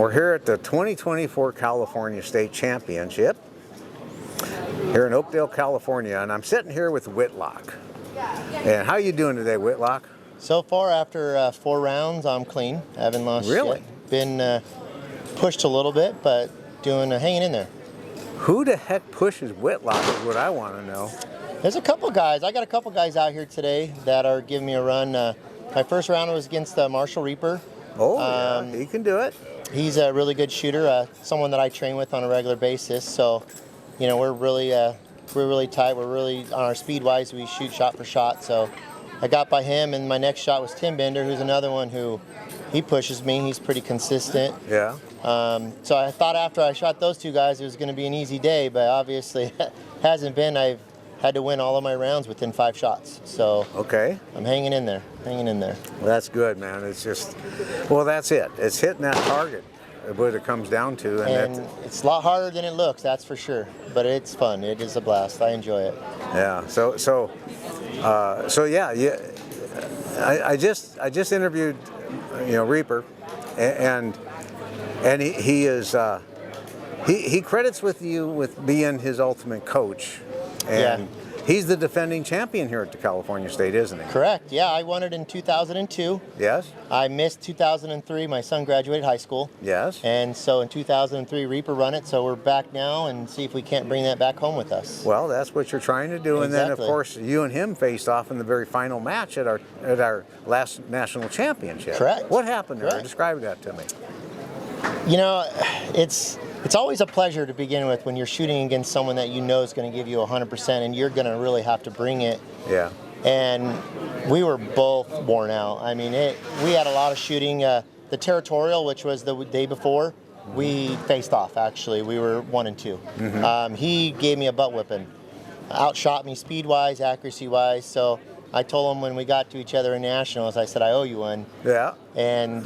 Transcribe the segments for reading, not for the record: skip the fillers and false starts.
We're here at the 2024 California State Championship here in Oakdale, California, and I'm sitting here with Witlock. And how you doing today, Witlock? So far, after 4 rounds, I'm clean. I haven't lost Really? yet. Been pushed a little bit, but hanging in there. Who the heck pushes Witlock is what I want to know. There's a couple guys. I got a couple guys out here today that are giving me a run. My first round was against Marshall Reaper. Oh, yeah, he can do it. He's a really good shooter, someone that I train with on a regular basis. So, you know, we're really tight. We're really on our speed wise. We shoot shot for shot. So, I got by him, and my next shot was Tim Bender, who's another one who he pushes me. He's pretty consistent. Yeah. So I thought after I shot those two guys, it was going to be an easy day, but obviously it hasn't been. I've had to win all of my rounds within 5 shots. So okay, I'm hanging in there. Well, that's good, man. It's just, well, that's it. It's hitting that target, what it comes down to, and it's a lot harder than it looks, that's for sure. But it's fun. It is a blast. I enjoy it. Yeah. So yeah. I just interviewed, Reaper, and he credits with you with being his ultimate coach, and he's the defending champion here at the California State, isn't he? Correct. Yeah, I won it in 2002. Yes. I missed 2003. My son graduated high school. Yes. And so in 2003, Reaper run it. So we're back now and see if we can't bring that back home with us. Well, that's what you're trying to do. Exactly. And then, of course, you and him faced off in the very final match at our last national championship. Correct. What happened there? Correct. Describe that to me. You know, it's always a pleasure to begin with when you're shooting against someone that you know is going to give you 100% and you're going to really have to bring it. Yeah. And we were both worn out. I mean, we had a lot of shooting. The territorial, which was the day before, we faced off, actually. We were 1 and 2. Mm-hmm. He gave me a butt whipping. Outshot me speed-wise, accuracy-wise. So I told him when we got to each other in nationals, I said, I owe you one. Yeah. And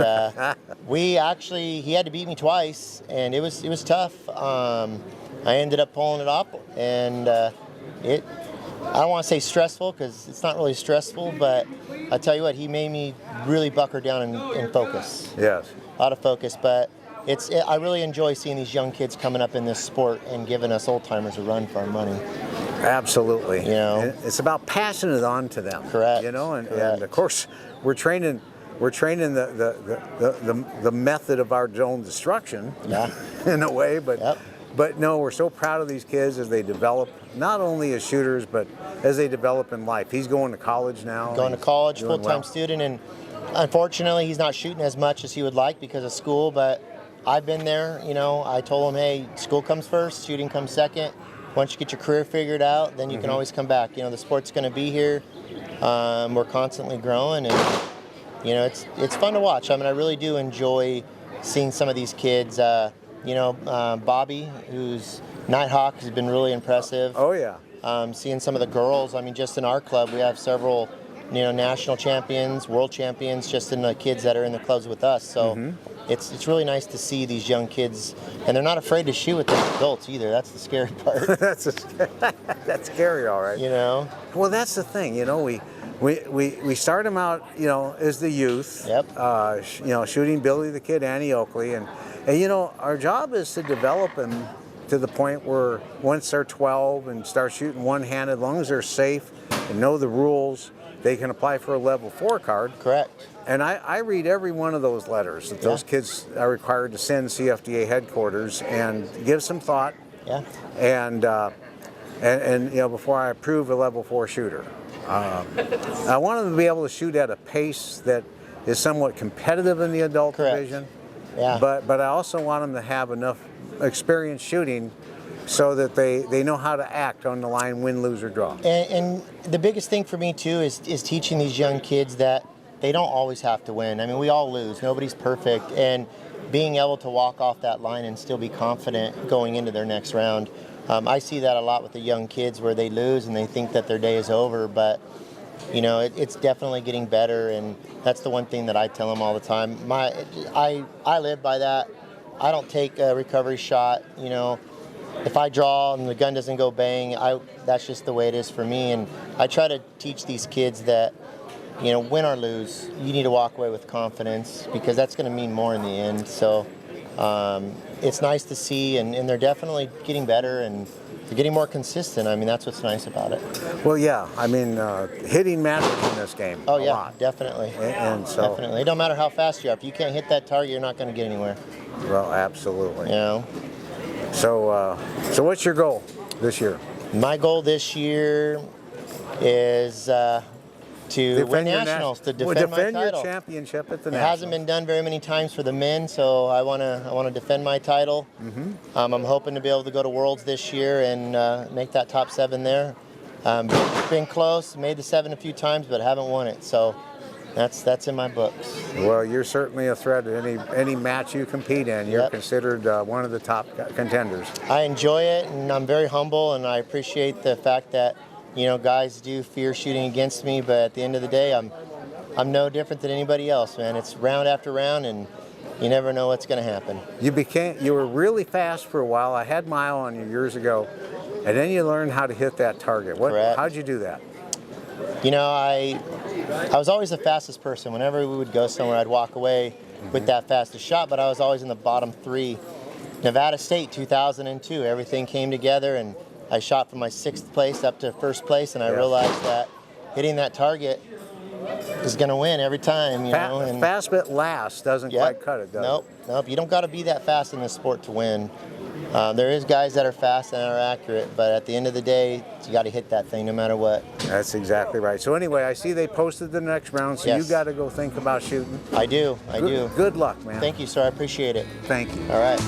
he had to beat me twice, and it was tough. I ended up pulling it off, and I don't want to say stressful because it's not really stressful, but I tell you what, he made me really bucker down and focus. Yes. A lot of focus, but I really enjoy seeing these young kids coming up in this sport and giving us old timers a run for our money. Absolutely. It's about passing it on to them. Correct. And of course we're training the method of our own destruction. Yeah. In a way, but no, we're so proud of these kids as they develop, not only as shooters, but as they develop in life. He's going to college now. Going to college, full-time student, and unfortunately he's not shooting as much as he would like because of school, but I've been there. I told him, hey, school comes first, shooting comes second. Once you get your career figured out, then you can always come back. The sport's going to be here. We're constantly growing, and it's fun to watch. I mean, I really do enjoy seeing some of these kids. Bobby, who's Nighthawk, has been really impressive. Oh yeah. Seeing some of the girls. I mean, just in our club, we have several, national champions, world champions, just in the kids that are in the clubs with us. So. It's really nice to see these young kids, and they're not afraid to shoot with the adults either. That's the scary part. That's scary, all right. Well, that's the thing. We start them out, as the youth. Yep. Shooting Billy the Kid, Annie Oakley, and our job is to develop them to the point where once they're 12 and start shooting one-handed, as long as they're safe and know the rules, they can apply for a level 4 card. Correct. And I read every one of those letters that those kids are required to send CFDA headquarters and give some thought. Yeah. And before I approve a level 4 shooter, I want them to be able to shoot at a pace that is somewhat competitive in the adult division. Yeah. But I also want them to have enough experience shooting so that they know how to act on the line, win, lose, or draw. And the biggest thing for me too is teaching these young kids that they don't always have to win. I mean, we all lose. Nobody's perfect. And being able to walk off that line and still be confident going into their next round. I see that a lot with the young kids where they lose and they think that their day is over. But, it's definitely getting better. And that's the one thing that I tell them all the time. I live by that. I don't take a recovery shot. If I draw and the gun doesn't go bang, that's just the way it is for me. And I try to teach these kids that, win or lose, you need to walk away with confidence because that's going to mean more in the end. So it's nice to see, and they're definitely getting better, and they're getting more consistent. I mean, that's what's nice about it. Well, yeah. I mean, hitting matters in this game. Oh a yeah, lot. definitely. And so, Definitely. It don't matter how fast you are. If you can't hit that target, you're not going to get anywhere. well, absolutely. You know. So, so what's your goal this year? My goal this year is to win your nationals, to well, defend my defend your title. championship at the It nationals. hasn't been done very many times for the men, so I want to defend my title. I'm hoping to be able to go to Worlds this year and make that top 7 there. Been close, made the 7 a few times, but haven't won it. So that's in my books. Well, you're certainly a threat at any match you compete in. You're Yep. considered one of the top contenders. I enjoy it, and I'm very humble, and I appreciate the fact that guys do fear shooting against me. But at the end of the day, I'm no different than anybody else, man. It's round after round, and you never know what's going to happen. You were really fast for a while. I had my eye on you years ago, and then you learned how to hit that target. Correct. How'd you do that? I was always the fastest person. Whenever we would go somewhere, I'd walk away with that fastest shot, but I was always in the bottom 3. Nevada State 2002, everything came together, and I shot from my 6th place up to 1st place, and I realized that hitting that target is going to win every time. And Fast but last doesn't quite cut it, does it? Nope. You don't got to be that fast in this sport to win. There is guys that are fast and are accurate, but at the end of the day, you got to hit that thing no matter what. That's exactly right. So anyway, I see they posted the next round, so Yes. you got to go think about shooting. I do. Good luck, man. Thank you, sir. I appreciate it. Thank you. All right.